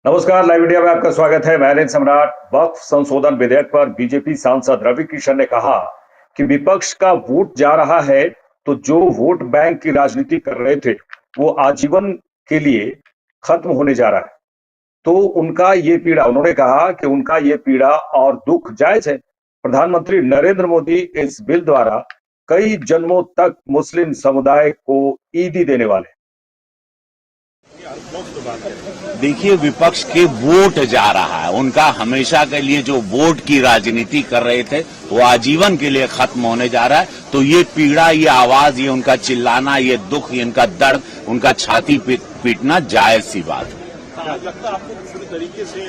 नमस्कार, live India में आपका स्वागत है। मैं नरेंद्र सम्राट। वक्फ संशोधन विधेयक पर बीजेपी सांसद रवि किशन ने कहा कि विपक्ष का वोट जा रहा है, तो जो वोट बैंक की राजनीति कर रहे थे वो आजीवन के लिए खत्म होने जा रहा है। तो उन्होंने कहा कि उनका ये पीड़ा और दुख जायज है। प्रधानमंत्री नरेंद्र मोदी इस बिल द्वारा कई जन्मों तक मुस्लिम समुदाय को ईदी देने वाले। देखिए, विपक्ष के वोट जा रहा है, उनका हमेशा के लिए जो वोट की राजनीति कर रहे थे वो आजीवन के लिए खत्म होने जा रहा है। तो ये पीड़ा, ये आवाज, ये उनका चिल्लाना, ये दुख, ये इनका दर्द, उनका छाती पीटना जायज सी बात है।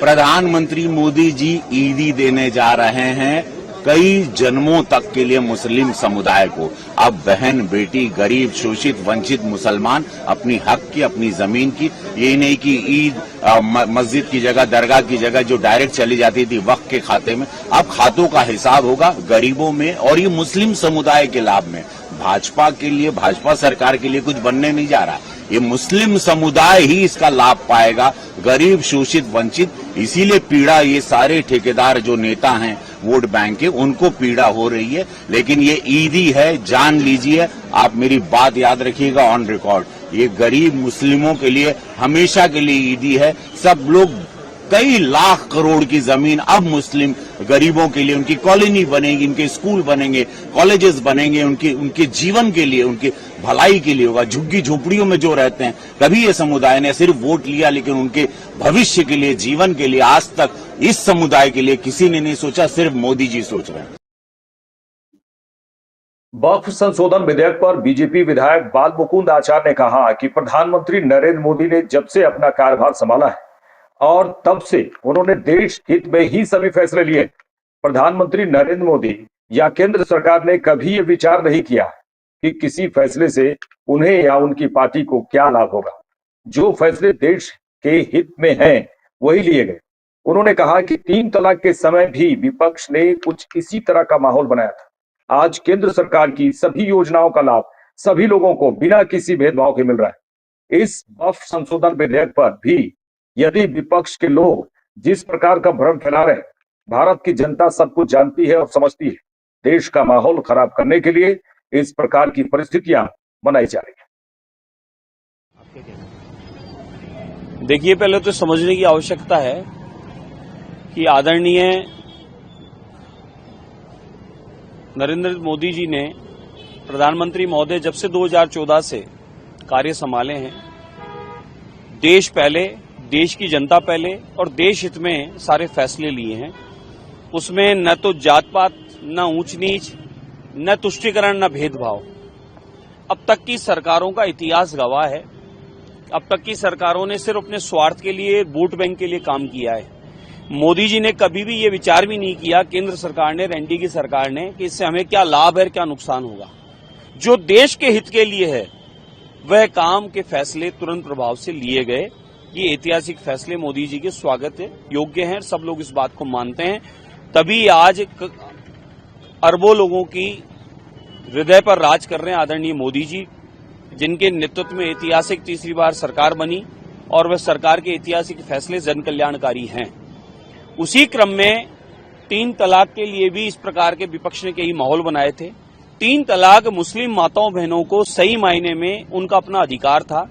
प्रधानमंत्री मोदी जी ईदी देने जा रहे हैं कई जन्मों तक के लिए मुस्लिम समुदाय को। अब बहन, बेटी, गरीब, शोषित, वंचित मुसलमान अपनी हक की, अपनी जमीन की, ये नहीं कि ईद मस्जिद की जगह, दरगाह की जगह जो डायरेक्ट चली जाती थी वक्फ के खाते में, अब खातों का हिसाब होगा गरीबों में, और ये मुस्लिम समुदाय के लाभ में। भाजपा के लिए, भाजपा सरकार के लिए कुछ बनने नहीं जा रहा, ये मुस्लिम समुदाय ही इसका लाभ पाएगा, गरीब, शोषित, वंचित। इसीलिए पीड़ा ये सारे ठेकेदार जो नेता हैं वोट बैंक के, उनको पीड़ा हो रही है। लेकिन ये ईदी है, जान लीजिए, आप मेरी बात याद रखिएगा ऑन रिकॉर्ड, ये गरीब मुस्लिमों के लिए हमेशा के लिए ईदी है। सब लोग, कई लाख करोड़ की जमीन अब मुस्लिम गरीबों के लिए, उनकी कॉलोनी बनेगी, उनके स्कूल बनेंगे, कॉलेजेस बनेंगे, उनके जीवन के लिए, उनकी भलाई के लिए होगा। झुग्गी झोपड़ियों में जो रहते हैं, कभी ये समुदाय ने सिर्फ वोट लिया, लेकिन उनके भविष्य के लिए, जीवन के लिए आज तक इस समुदाय के लिए किसी ने नहीं सोचा, सिर्फ मोदी जी सोच रहे हैं। वक्फ संशोधन विधेयक पर बीजेपी विधायक बाल मुकुंद आचार्य ने कहा कि प्रधानमंत्री नरेंद्र मोदी ने जब से अपना कार्यभार संभाला है और तब से उन्होंने देश हित में ही सभी फैसले लिए। प्रधानमंत्री नरेंद्र मोदी या केंद्र सरकार ने कभी ये विचार नहीं किया कि किसी फैसले से उन्हें या उनकी पार्टी को क्या लाभ होगा। जो फैसले देश के हित में हैं वही लिए गए। उन्होंने कहा कि 3 तलाक के समय भी विपक्ष ने कुछ इसी तरह का माहौल बनाया था। आज केंद्र सरकार की सभी योजनाओं का लाभ सभी लोगों को बिना किसी भेदभाव के मिल रहा है। इस वक्फ संशोधन विधेयक पर भी यदि विपक्ष के लोग जिस प्रकार का भ्रम फैला रहे हैं, भारत की जनता सब कुछ जानती है और समझती है। देश का माहौल खराब करने के लिए इस प्रकार की परिस्थितियां बनाई जा रही है। देखिए, पहले तो समझने की आवश्यकता है कि आदरणीय नरेंद्र मोदी जी ने, प्रधानमंत्री महोदय जब से 2014 से कार्य संभाले हैं, देश पहले, देश की जनता पहले और देश हित में सारे फैसले लिए हैं। उसमें न तो जात पात, न ऊंच नीच, न तुष्टीकरण, न भेदभाव। अब तक की सरकारों का इतिहास गवाह है। अब तक की सरकारों ने सिर्फ अपने स्वार्थ के लिए, वोट बैंक के लिए काम किया है। मोदी जी ने कभी भी ये विचार भी नहीं किया, केंद्र सरकार ने, एनडीए की सरकार ने, कि इससे हमें क्या लाभ है, क्या नुकसान होगा। जो देश के हित के लिए है वह काम के फैसले तुरंत प्रभाव से लिए गए। ये ऐतिहासिक फैसले मोदी जी के स्वागत योग्य हैं, सब लोग इस बात को मानते हैं। तभी आज अरबों लोगों की हृदय पर राज कर रहे हैं आदरणीय मोदी जी, जिनके नेतृत्व में ऐतिहासिक तीसरी बार सरकार बनी और वह सरकार के ऐतिहासिक फैसले जन कल्याणकारी हैं। उसी क्रम में 3 तलाक के लिए भी इस प्रकार के विपक्ष ने कई माहौल बनाए थे। 3 तलाक मुस्लिम माताओं बहनों को सही मायने में उनका अपना अधिकार था।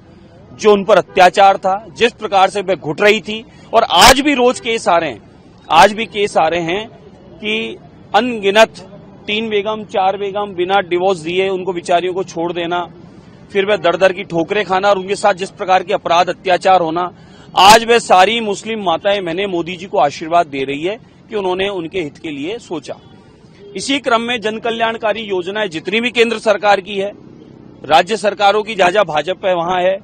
जो उन पर अत्याचार था, जिस प्रकार से वह घुट रही थी, और आज भी रोज केस आ रहे हैं, आज भी केस आ रहे हैं कि अनगिनत 3 बेगम 4 बेगम बिना डिवोर्स दिए उनको बिचारियों को छोड़ देना, फिर वह दर दर की ठोकरें खाना और उनके साथ जिस प्रकार के अपराध, अत्याचार होना। आज वह सारी मुस्लिम माताएं बहनें मोदी जी को आशीर्वाद दे रही है कि उन्होंने उनके हित के लिए सोचा। इसी क्रम में जन कल्याणकारी योजनाएं जितनी भी केंद्र सरकार की है, राज्य सरकारों की जहां जहां भाजपा है वहां है,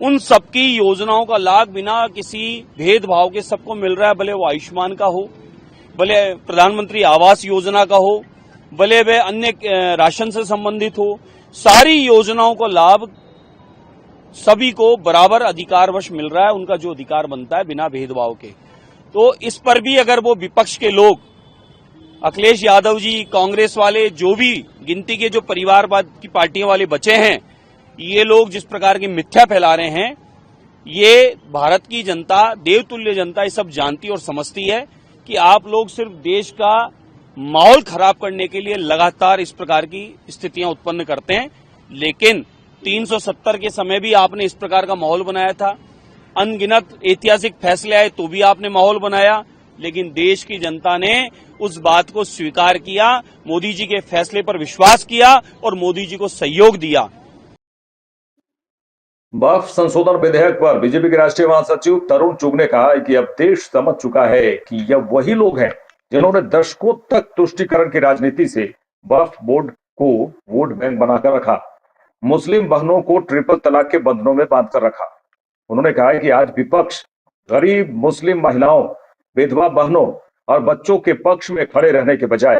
उन सबकी योजनाओं का लाभ बिना किसी भेदभाव के सबको मिल रहा है। भले वो आयुष्मान का हो, भले प्रधानमंत्री आवास योजना का हो, भले वे अन्य राशन से संबंधित हो, सारी योजनाओं का लाभ सभी को बराबर अधिकारवश मिल रहा है, उनका जो अधिकार बनता है बिना भेदभाव के। तो इस पर भी अगर वो विपक्ष के लोग, अखिलेश यादव जी, कांग्रेस वाले, जो भी गिनती के जो परिवारवाद की पार्टियों वाले बचे हैं, ये लोग जिस प्रकार की मिथ्या फैला रहे हैं, ये भारत की जनता, देवतुल्य जनता, ये सब जानती और समझती है कि आप लोग सिर्फ देश का माहौल खराब करने के लिए लगातार इस प्रकार की स्थितियां उत्पन्न करते हैं। लेकिन 370 के समय भी आपने इस प्रकार का माहौल बनाया था, अनगिनत ऐतिहासिक फैसले आए तो भी आपने माहौल बनाया, लेकिन देश की जनता ने उस बात को स्वीकार किया, मोदी जी के फैसले पर विश्वास किया और मोदी जी को सहयोग दिया। वक्फ संशोधन विधेयक पर बीजेपी के राष्ट्रीय महासचिव तरुण चुग ने कहा कि अब देश समझ चुका है कि यह वही लोग हैं जिन्होंने दशकों तक तुष्टीकरण की राजनीति से वक्फ बोर्ड को वोट बैंक बनाकर रखा, मुस्लिम बहनों को ट्रिपल तलाक के बंधनों में बांधकर रखा। उन्होंने कहा कि आज विपक्ष गरीब मुस्लिम महिलाओं, विधवा बहनों और बच्चों के पक्ष में खड़े रहने के बजाय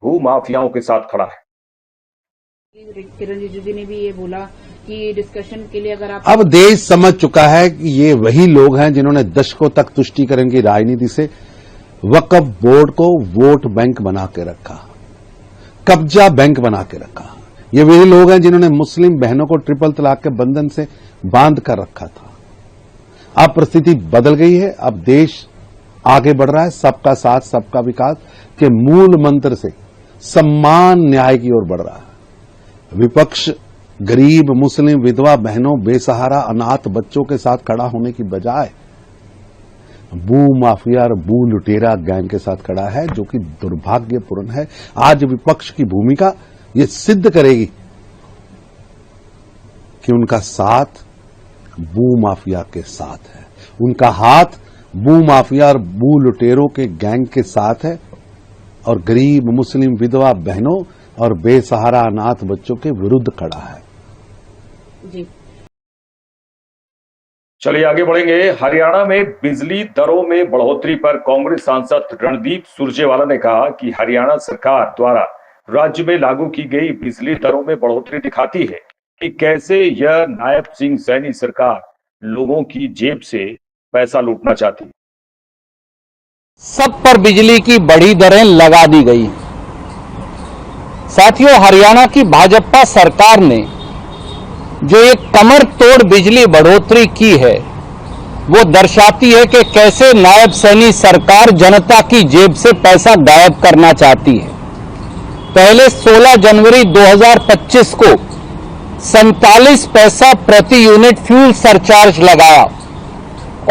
भू माफियाओं के साथ खड़ा है। किरण रिजिजू ने भी ये बोला कि डिस्कशन के लिए अगर आप अब देश समझ चुका है कि ये वही लोग हैं जिन्होंने दशकों तक तुष्टीकरण की राजनीति से वक्फ बोर्ड को वोट बैंक बना के रखा, कब्जा बैंक बना के रखा। ये वही लोग हैं जिन्होंने मुस्लिम बहनों को ट्रिपल तलाक के बंधन से बांध कर रखा था। अब परिस्थिति बदल गई है, अब देश आगे बढ़ रहा है, सबका साथ सबका विकास के मूल मंत्र से सम्मान न्याय की ओर बढ़ रहा है। विपक्ष गरीब मुस्लिम विधवा बहनों, बेसहारा अनाथ बच्चों के साथ खड़ा होने की बजाय भू माफिया और भू लुटेरा गैंग के साथ खड़ा है, जो कि दुर्भाग्यपूर्ण है। आज विपक्ष की भूमिका ये सिद्ध करेगी कि उनका साथ भू माफिया के साथ है, उनका हाथ भू माफिया और भू लुटेरों के गैंग के साथ है और गरीब मुस्लिम विधवा बहनों और बेसहारा अनाथ बच्चों के विरुद्ध खड़ा है। जी चलिए आगे बढ़ेंगे। हरियाणा में बिजली दरों में बढ़ोतरी पर कांग्रेस सांसद रणदीप सुरजेवाला ने कहा कि हरियाणा सरकार द्वारा राज्य में लागू की गई बिजली दरों में बढ़ोतरी दिखाती है कि कैसे यह नायब सिंह सैनी सरकार लोगों की जेब से पैसा लूटना चाहती है। सब पर बिजली की बड़ी दरें लगा दी गई। साथियों, हरियाणा की भाजपा सरकार ने जो एक कमर तोड़ बिजली बढ़ोतरी की है, वो दर्शाती है कि कैसे नायब सैनी सरकार जनता की जेब से पैसा गायब करना चाहती है। पहले 16 जनवरी 2025 को 47 पैसा प्रति यूनिट फ्यूल सरचार्ज लगाया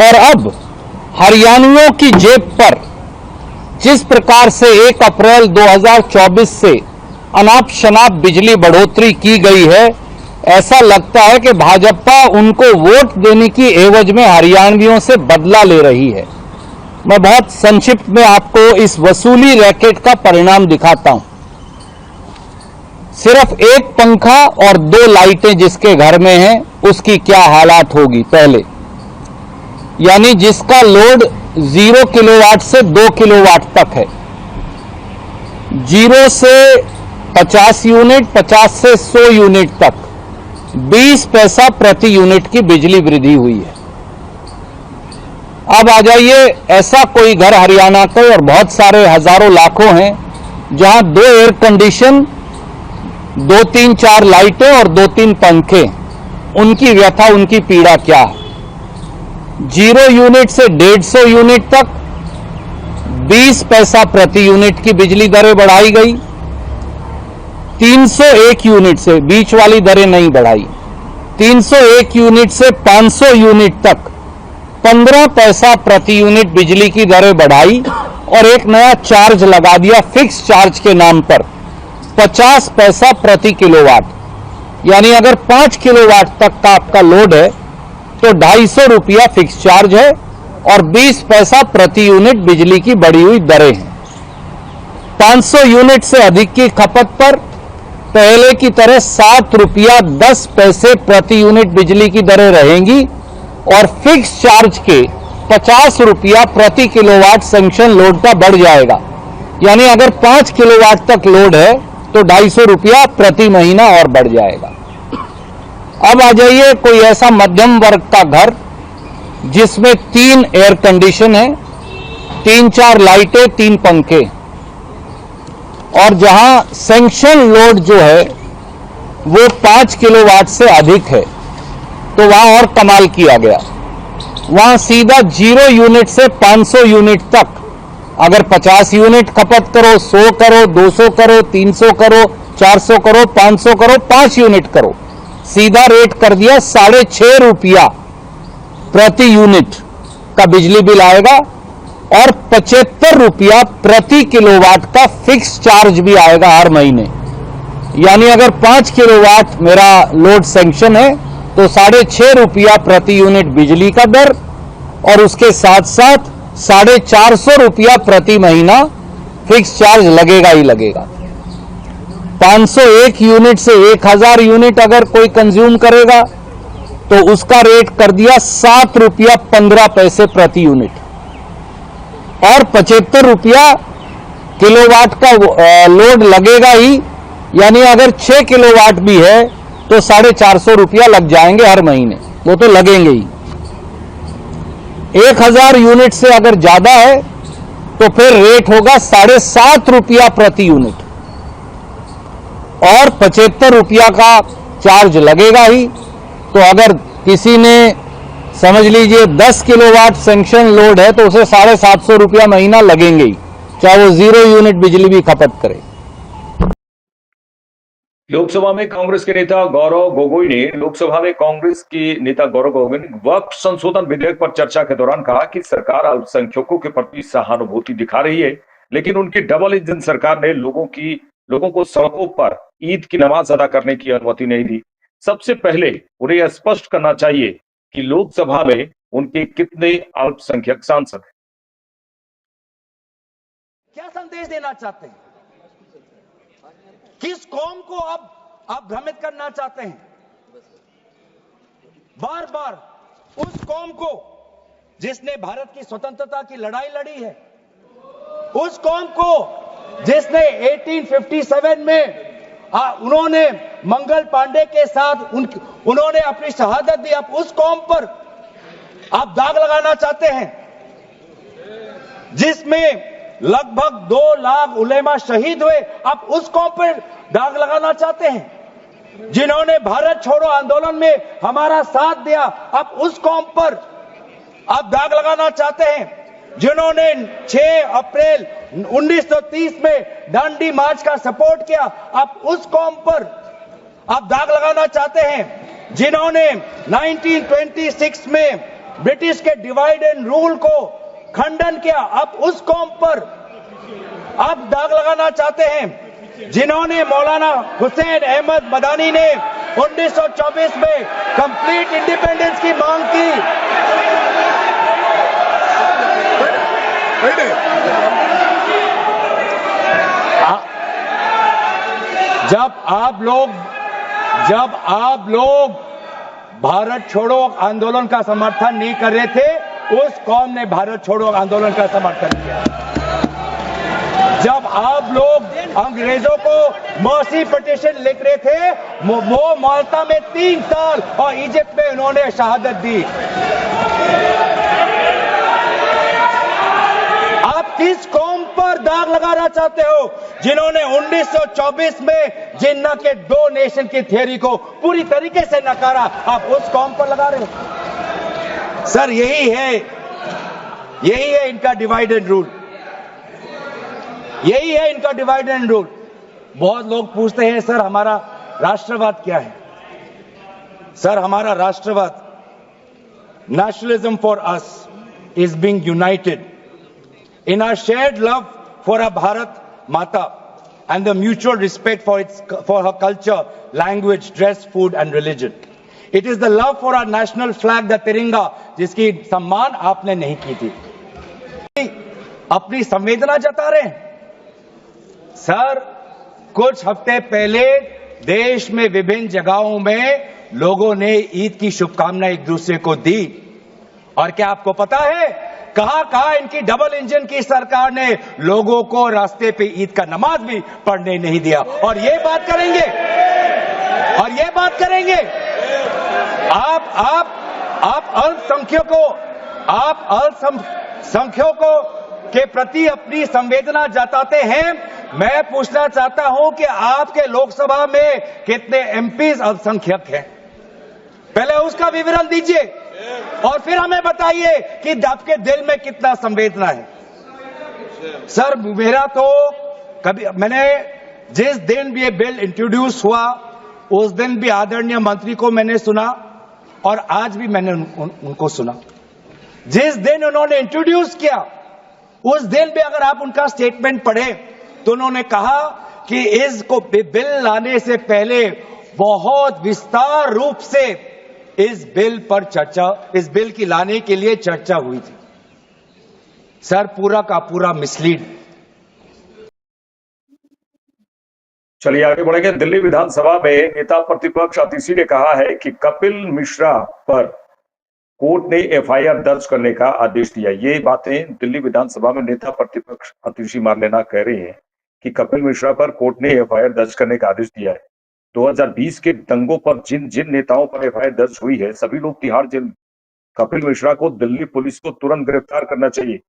और अब हरियाणवियों की जेब पर जिस प्रकार से 1 अप्रैल 2024 से अनाप शनाप बिजली बढ़ोतरी की गई है, ऐसा लगता है कि भाजपा उनको वोट देने की एवज में हरियाणवियों से बदला ले रही है। मैं बहुत संक्षिप्त में आपको इस वसूली रैकेट का परिणाम दिखाता हूं। सिर्फ एक पंखा और 2 लाइटें जिसके घर में हैं, उसकी क्या हालात होगी पहले, यानी जिसका लोड 0 किलोवाट से 2 किलोवाट तक है, 0 से 50 यूनिट, 50 से 100 यूनिट तक 20 पैसा प्रति यूनिट की बिजली वृद्धि हुई है। अब आ जाइए, ऐसा कोई घर हरियाणा के और बहुत सारे हजारों लाखों हैं जहां 2 एयर कंडीशन, 2, 3, 4 लाइटें और 2, 3 पंखे, उनकी व्यथा, उनकी पीड़ा क्या है। 0 यूनिट से 150 यूनिट तक 20 पैसा प्रति यूनिट की बिजली दरें बढ़ाई गई। 301 यूनिट से, बीच वाली दरें नहीं बढ़ाई, 301 यूनिट से 500 यूनिट तक 15 पैसा प्रति यूनिट बिजली की दरें बढ़ाई और एक नया चार्ज लगा दिया फिक्स चार्ज के नाम पर 50 पैसा प्रति किलोवाट। यानी अगर 5 किलोवाट तक का आपका लोड है तो 250 रुपया फिक्स चार्ज है और 20 पैसा प्रति यूनिट बिजली की बढ़ी हुई दरें हैं। 500 यूनिट से अधिक की खपत पर पहले की तरह 7 रुपया 10 पैसे प्रति यूनिट बिजली की दरें रहेंगी और फिक्स चार्ज के 50 रुपया प्रति किलोवाट सैंक्शन लोड का बढ़ जाएगा। यानी अगर 5 किलोवाट तक लोड है तो 250 रुपया प्रति महीना और बढ़ जाएगा। अब आ जाइए कोई ऐसा मध्यम वर्ग का घर जिसमें 3 एयर कंडीशन है, 3-4 लाइटें, 3 पंखे और जहां सैंक्शन लोड जो है वो 5 किलोवाट से अधिक है, तो वहां और कमाल किया गया। वहां सीधा 0 यूनिट से 500 यूनिट तक, अगर 50 यूनिट खपत करो, 100 करो, 200 करो, 300 करो, 400 करो, 500 करो, 5 यूनिट करो, सीधा रेट कर दिया 6.5 रुपया प्रति यूनिट का बिजली बिल आएगा और 75 रुपया प्रति किलोवाट का फिक्स चार्ज भी आएगा हर महीने। यानी अगर 5 किलोवाट मेरा लोड सैंक्शन है तो 6.5 रुपया प्रति यूनिट बिजली का दर और उसके साथ साथ 450 रुपया प्रति महीना फिक्स चार्ज लगेगा ही लगेगा। 501 यूनिट से 1000 यूनिट अगर कोई कंज्यूम करेगा तो उसका रेट कर दिया 7 रुपया 15 पैसे प्रति यूनिट और 75 रुपया किलोवाट का लोड लगेगा ही। यानी अगर 6 किलोवाट भी है तो 450 रुपया लग जाएंगे हर महीने, वो तो लगेंगे ही। 1000 यूनिट से अगर ज्यादा है तो फिर रेट होगा 7.5 रुपया प्रति यूनिट और 75 रुपया का चार्ज लगेगा ही। तो अगर किसी ने समझ लीजिए 10 किलोवाट सैंक्शन लोड है तो उसे 750 रुपया महीना लगेंगे ही, चाहे वो 0 यूनिट बिजली भी खपत करे। लोकसभा में कांग्रेस के नेता गौरव गोगोई ने वक्फ संशोधन विधेयक पर चर्चा के दौरान कहा कि सरकार अल्पसंख्यकों के प्रति सहानुभूति दिखा रही है, लेकिन उनकी डबल इंजन सरकार ने लोगों को सड़कों पर ईद की नमाज अदा करने की अनुमति नहीं दी। सबसे पहले उन्हें यह स्पष्ट करना चाहिए कि लोकसभा में उनके कितने अल्पसंख्यक सांसद हैं। क्या संदेश देना चाहते हैं? किस कौम को आप भ्रमित करना चाहते हैं? बार बार उस कौम को जिसने भारत की स्वतंत्रता की लड़ाई लड़ी है, उस कौम को जिसने 1857 में उन्होंने मंगल पांडे के साथ उन्होंने अपनी शहादत दी, आप उस कौम पर आप दाग लगाना चाहते हैं जिसमें लगभग 2 लाख उलेमा शहीद हुए, आप उस कौम पर दाग लगाना चाहते हैं जिन्होंने भारत छोड़ो आंदोलन में हमारा साथ दिया, आप उस कौम पर आप दाग लगाना चाहते हैं जिन्होंने 6 अप्रैल 1930 में दांडी मार्च का सपोर्ट किया, आप उस कौम पर आप दाग लगाना चाहते हैं जिन्होंने 1926 में ब्रिटिश के डिवाइड एंड रूल को खंडन किया, आप उस कौम पर आप दाग लगाना चाहते हैं जिन्होंने मौलाना हुसैन अहमद मदानी ने 1924 में कंप्लीट इंडिपेंडेंस की मांग की। जब आप लोग भारत छोड़ो आंदोलन का समर्थन नहीं कर रहे थे, उस कौम ने भारत छोड़ो आंदोलन का समर्थन किया। जब आप लोग अंग्रेजों को मर्सी पिटीशन लिख रहे थे, वो माल्टा में 3 साल और इजिप्ट में उन्होंने शहादत दी। आप किस कौम पर दाग लगाना चाहते हो जिन्होंने 1924 में जिन्ना के 2 नेशन की थियरी को पूरी तरीके से नकारा, आप उस कौम पर लगा रहे हो। सर यही है इनका डिवाइड एंड रूल, यही है इनका डिवाइड एंड रूल। बहुत लोग पूछते हैं सर हमारा राष्ट्रवाद क्या है? सर हमारा राष्ट्रवाद, nationalism for us is being United in our shared love for our Bharat Mata and the mutual respect for her culture, language, dress, food and religion. It is the love for our national flag, the तिरंगा, जिसकी सम्मान आपने नहीं की थी। अपनी संवेदना जता रहे हैं। सर कुछ हफ्ते पहले देश में विभिन्न जगहों में लोगों ने ईद की शुभकामनाएं एक दूसरे को दी, और क्या आपको पता है कहां इनकी डबल इंजन की सरकार ने लोगों को रास्ते पे ईद का नमाज भी पढ़ने नहीं दिया। और ये बात करेंगे आप अल्पसंख्यकों के प्रति अपनी संवेदना जताते हैं। मैं पूछना चाहता हूं कि आपके लोकसभा में कितने एमपीज अल्पसंख्यक हैं? पहले उसका विवरण दीजिए। और फिर हमें बताइए कि आपके दिल में कितना संवेदना है। सर मेरा तो कभी मैंने जिस दिन भी ये बिल इंट्रोड्यूस हुआ उस दिन भी आदरणीय मंत्री को मैंने सुना और आज भी मैंने उनको सुना। जिस दिन उन्होंने इंट्रोड्यूस किया उस दिन भी अगर आप उनका स्टेटमेंट पढ़े तो उन्होंने कहा कि इसको बिल लाने से पहले बहुत विस्तार रूप से इस बिल की लाने के लिए चर्चा हुई थी। सर पूरा का पूरा मिसलीड। चलिए आगे बढ़ेंगे। दिल्ली विधानसभा में नेता प्रतिपक्ष अतिशी ने कहा है कि कपिल मिश्रा पर कोर्ट ने एफआईआर दर्ज करने का आदेश दिया। ये बातें दिल्ली विधानसभा में नेता प्रतिपक्ष अतिशी मारलेना कह रही हैं कि कपिल मिश्रा पर कोर्ट ने एफआईआर दर्ज करने का आदेश दिया है। 2020 के दंगों पर जिन जिन नेताओं पर एफआईआर दर्ज हुई है सभी लोग तिहाड़ जेल। कपिल मिश्रा को दिल्ली पुलिस को तुरंत गिरफ्तार करना चाहिए,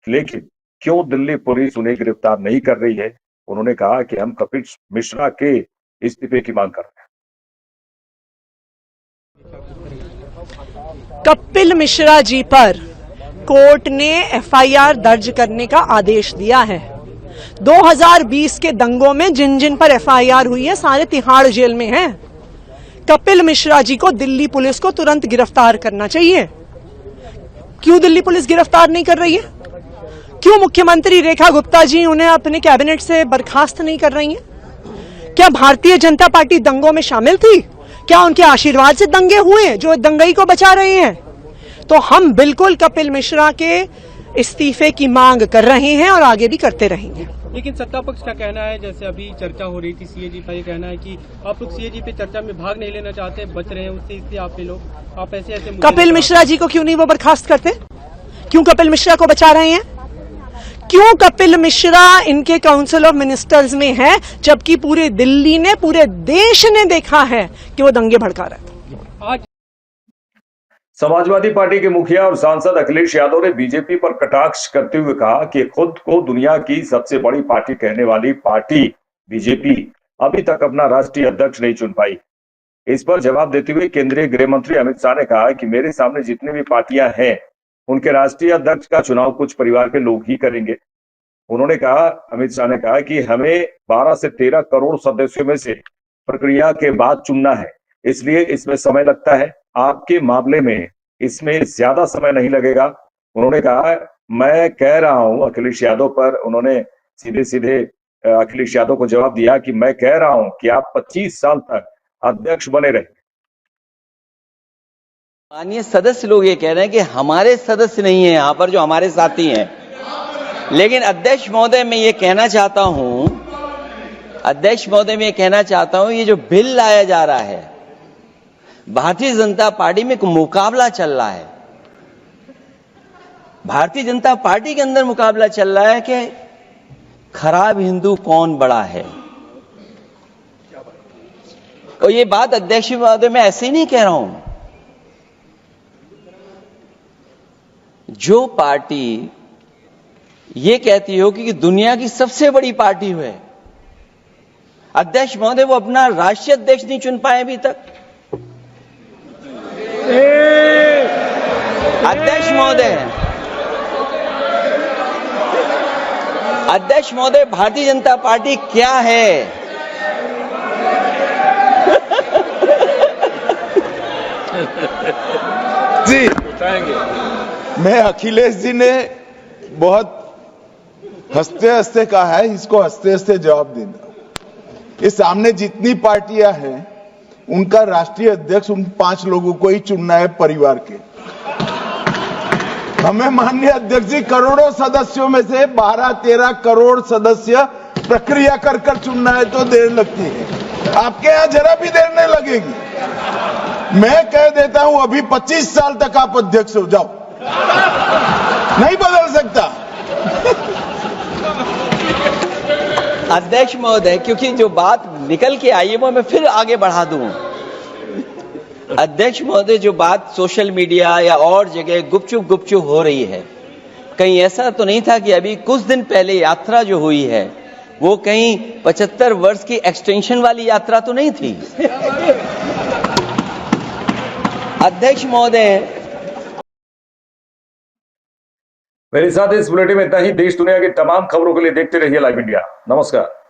लेकिन क्यों दिल्ली पुलिस उन्हें गिरफ्तार नहीं कर रही है? उन्होंने कहा कि हम कपिल मिश्रा के इस्तीफे की मांग कर रहे हैं। कपिल मिश्रा जी पर कोर्ट ने एफआईआर दर्ज करने का आदेश दिया है। 2020 के दंगों में जिन जिन पर एफआईआर हुई है सारे तिहाड़ जेल में हैं। कपिल मिश्रा जी को दिल्ली पुलिस को तुरंत गिरफ्तार करना चाहिए। क्यों दिल्ली पुलिस गिरफ्तार नहीं कर रही है? क्यों मुख्यमंत्री रेखा गुप्ता जी उन्हें अपने कैबिनेट से बर्खास्त नहीं कर रही हैं? क्या भारतीय जनता पार्टी दंगों में शामिल थी? क्या उनके आशीर्वाद से दंगे हुए जो दंगई को बचा रहे हैं? तो हम बिल्कुल कपिल मिश्रा के इस्तीफे की मांग कर रहे हैं और आगे भी करते रहेंगे। लेकिन सत्ता पक्ष का कहना है, जैसे अभी चर्चा हो रही थी सीएजी का, ये कहना है कि आप लोग सीएजी पे चर्चा में भाग नहीं लेना चाहते, बच रहे हैं उससे, इसलिए आप ऐसे कपिल मिश्रा जी को क्यों नहीं वो बर्खास्त करते? क्यों कपिल मिश्रा को बचा रहे हैं? क्यों कपिल मिश्रा इनके काउंसिल ऑफ मिनिस्टर्स में है जबकि पूरे दिल्ली ने, पूरे देश ने देखा है कि वो दंगे भड़का रहे थे? समाजवादी पार्टी के मुखिया और सांसद अखिलेश यादव ने बीजेपी पर कटाक्ष करते हुए कहा कि खुद को दुनिया की सबसे बड़ी पार्टी कहने वाली पार्टी बीजेपी अभी तक अपना राष्ट्रीय अध्यक्ष नहीं चुन पाई। इस पर जवाब देते हुए केंद्रीय गृह मंत्री अमित शाह ने कहा कि मेरे सामने जितने भी पार्टियां हैं उनके राष्ट्रीय अध्यक्ष का चुनाव कुछ परिवार के लोग ही करेंगे। उन्होंने कहा, अमित शाह ने कहा कि हमें 12 से 13 करोड़ सदस्यों में से प्रक्रिया के बाद चुनना है, इसलिए इसमें समय लगता है। आपके मामले में इसमें ज्यादा समय नहीं लगेगा। उन्होंने कहा, मैं कह रहा हूं अखिलेश यादव पर, उन्होंने सीधे सीधे अखिलेश यादव को जवाब दिया कि मैं कह रहा हूं कि आप 25 साल तक अध्यक्ष बने रहे। माननीय सदस्य लोग ये कह रहे हैं कि हमारे सदस्य नहीं है यहां पर जो हमारे साथी हैं, लेकिन अध्यक्ष महोदय मैं ये कहना चाहता हूं, ये जो बिल लाया जा रहा है, भारतीय जनता पार्टी में एक मुकाबला चल रहा है। भारतीय जनता पार्टी के अंदर मुकाबला चल रहा है कि खराब हिंदू कौन बड़ा है। और ये बात अध्यक्ष महोदय मैं ऐसे ही नहीं कह रहा हूं। जो पार्टी ये कहती हो कि दुनिया की सबसे बड़ी पार्टी है, अध्यक्ष महोदय वो अपना राष्ट्रीय अध्यक्ष नहीं चुन पाए अभी तक। अध्यक्ष महोदय भारतीय जनता पार्टी क्या है? जी मैं अखिलेश जी ने बहुत हंसते हंसते कहा है, इसको हंसते हंसते जवाब देना। ये सामने जितनी पार्टियां हैं उनका राष्ट्रीय अध्यक्ष उन 5 लोगों को ही चुनना है परिवार के। हमें माननीय अध्यक्ष जी करोड़ों सदस्यों में से 12-13 करोड़ सदस्य प्रक्रिया कर कर चुनना है तो देर लगती है। आपके यहां जरा भी देर नहीं लगेगी। मैं कह देता हूं अभी 25 साल तक आप अध्यक्ष हो जाओ, नहीं बदल सकता। अध्यक्ष महोदय, क्योंकि जो बात निकल के आई है वो मैं फिर आगे बढ़ा दूं। अध्यक्ष महोदय, जो बात सोशल मीडिया या और जगह गुपचुप हो रही है, कहीं ऐसा तो नहीं था कि अभी कुछ दिन पहले यात्रा जो हुई है वो कहीं 75 वर्ष की एक्सटेंशन वाली यात्रा तो नहीं थी। अध्यक्ष महोदय, मेरे साथ इस बुलेटिन में इतना ही। देश दुनिया की तमाम खबरों के लिए देखते रहिए लाइव इंडिया। नमस्कार।